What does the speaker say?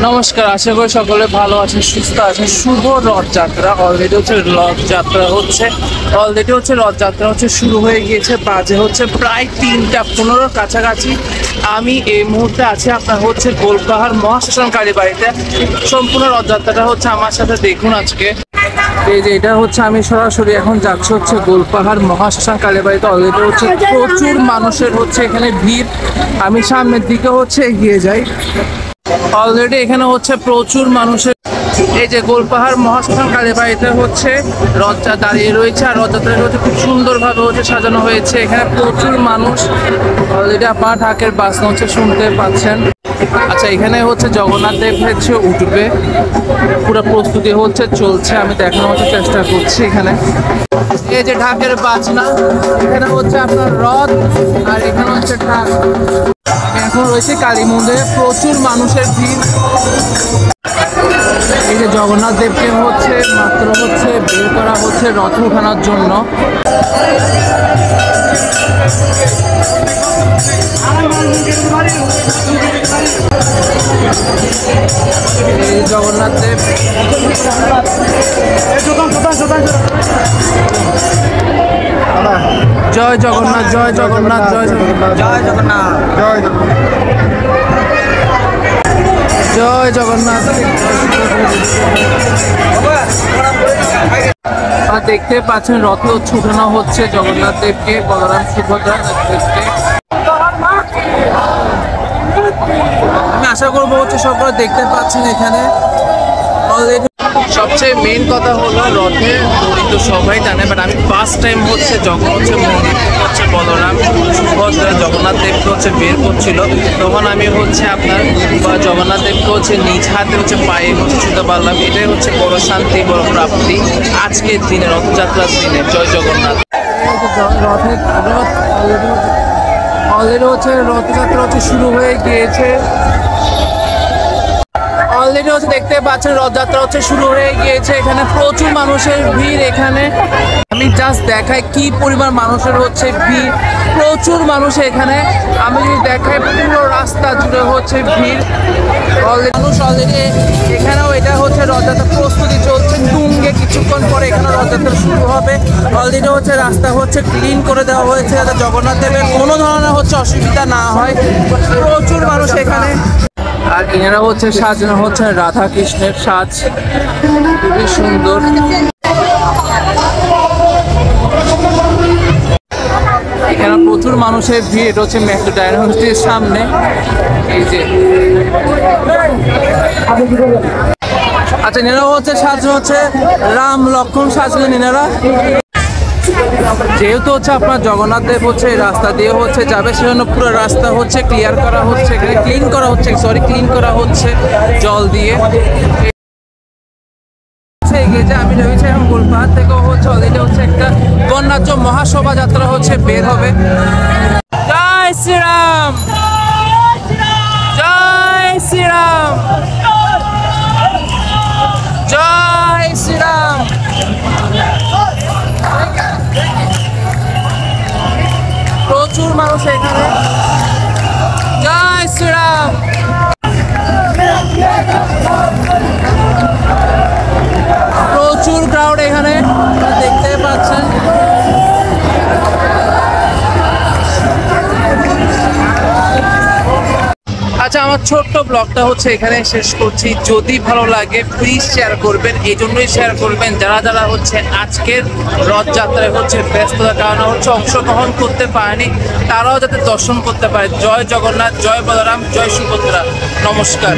নমস্কার, আশা করি সকলে ভালো আছেন, সুস্থ আছেন। শুভ রথযাত্রা। অলরেডি হচ্ছে শুরু হয়ে গিয়েছে। বাজে হচ্ছে প্রায় 3:15 কাছাকাছি। আমি এই মুহূর্তে আছি আপনার হচ্ছে গোলপাহাড় মহাশ্মশান কালীবাড়িতে। সম্পূর্ণ রথযাত্রাটা হচ্ছে আমার সাথে দেখুন আজকে। এই যে এটা হচ্ছে আমি সরাসরি এখন যাচ্ছি হচ্ছে গোলপাহাড় মহাশ্মশান কালীবাড়িতে। অলরেডি হচ্ছে প্রচুর মানুষের হচ্ছে এখানে ভিড়। আমি সামনের দিকে হচ্ছে এগিয়ে যাই। অলরেডি এখানে হচ্ছে প্রচুর মানুষের। এই যে গোলপাহাড় মহাশ্মশান কালীবাড়িতে হচ্ছে রথযাত্রা দাঁড়িয়ে রয়েছে, আর রথযাত্রাটা হচ্ছে খুব সুন্দরভাবে হচ্ছে সাজানো হয়েছে। এখানে প্রচুর মানুষ। অলরেডি আপনারা ঢাকের বাজনা হচ্ছে শুনতে পাচ্ছেন। আচ্ছা, এখানে হচ্ছে জগন্নাথ দেব হচ্ছে উঠবে, পুরো প্রস্তুতি হচ্ছে চলছে। আমি দেখানোর হচ্ছে চেষ্টা করছি। এখানে এই যে ঢাকের বাজনা, এখানে হচ্ছে আপনার রথ, আর এখানে হচ্ছে ঢাক। এখন রয়েছে কালী মন্দিরে, প্রচুর মানুষের ভিড়। এই যে জগন্নাথ দেবকে হচ্ছে মাত্র হচ্ছে বের করা হচ্ছে রথ ওঠানোর জন্য। এই জগন্নাথ দেব, জয় জগন্নাথ, জয় জগন্নাথ, জয় জগন্নাথ, জয় জগন্নাথ, জয় জয় জগন্নাথ। দেখতে পাচ্ছেন রথে হচ্ছে উঠানো হচ্ছে জগন্নাথ দেবকে, বলরাম সুভদ্রা দেবকে। আমি আশা করবো হচ্ছে সকলে দেখতে পাচ্ছেন এখানে। অলরেডি সবচেয়ে মেন কথা হলো রথে দড়ি তো সবাই জানে, বাট আমি ফার্স্ট টাইম হচ্ছে যখন হচ্ছে মন্দির হচ্ছে বলরাম সুভদ্রা জগন্নাথ দেবকে হচ্ছে বের করছিল, তখন আমি হচ্ছে আপনার জগন্নাথ দেবকে হচ্ছে নিজ হাতে হচ্ছে পায়ে হচ্ছে ছুঁতে পারলাম। এটাই হচ্ছে বড় শান্তি, বড় প্রাপ্তি আজকের দিনে, রথযাত্রার দিনে। জয় জগন্নাথ। রথের রথ অলরেডি হচ্ছে রথযাত্রা হচ্ছে শুরু হয়ে গিয়েছে। অলরেডি হচ্ছে দেখতে পাচ্ছেন রথযাত্রা হচ্ছে শুরু হয়ে গিয়েছে। এখানে প্রচুর মানুষের ভিড়। এখানে আমি জাস্ট দেখাই কি পরিমাণ মানুষের হচ্ছে ভিড়। প্রচুর মানুষ এখানে। আমি যদি দেখাই পুরো রাস্তা জুড়ে হচ্ছে ভিড়। মানুষ অলরেডি এখানেও এটা হচ্ছে রথযাত্রা প্রস্তুতি চলছে। টুঙ্গে কিছুক্ষণ পরে এখানে রথযাত্রা শুরু হবে। অলরেডি হচ্ছে রাস্তা হচ্ছে ক্লিন করে দেওয়া হয়েছে যাতে জগন্নাথ দেবের কোনো ধরনের হচ্ছে অসুবিধা না হয়। প্রচুর মানুষ এখানে। আর এনারা হচ্ছে সাজানো হচ্ছে রাধা কৃষ্ণের সাজ, খুবই সুন্দর। এখানে প্রচুর মানুষের ভিড়। এটা হচ্ছে মেট্রো ডায়নোস্টির সামনে। এই যে আচ্ছা, এনারা হচ্ছে সাজানো হচ্ছে রাম লক্ষ্মণ সাজলেন এনারা। যেহেতু হচ্ছে আপনার জগন্নাথ দেব হচ্ছে এই রাস্তা দিয়ে হচ্ছে যাবে, সেজন্য পুরো রাস্তা হচ্ছে ক্লিয়ার করা হচ্ছে, ক্লিন করা হচ্ছে জল দিয়ে। আমি ভেবেছি এখন গোলপাহাড় থেকে হচ্ছে অলরেডি হচ্ছে একটা বর্ণাঢ্য মহাশোভাযাত্রা হচ্ছে বের হবে। জয় শ্রীরাম, জয় শ্রীরাম, জয় শ্রীরাম। প্রচুর মানুষ এখানে। জয় শ্রীরাম। প্রচুর ক্রাউড এখানে দেখতে পাচ্ছেন। আচ্ছা, আমার ছোট্ট ব্লগটা হচ্ছে এখানে শেষ করছি। যদি ভালো লাগে প্লিজ শেয়ার করবেন। এই জন্যই শেয়ার করবেন যারা যারা হচ্ছে আজকের রথযাত্রায় হচ্ছে ব্যস্ততার কারণে হচ্ছে অংশগ্রহণ করতে পারেনি, তারাও যাতে দর্শন করতে পারে। জয় জগন্নাথ, জয় বলরাম, জয় সুভদ্রা। নমস্কার।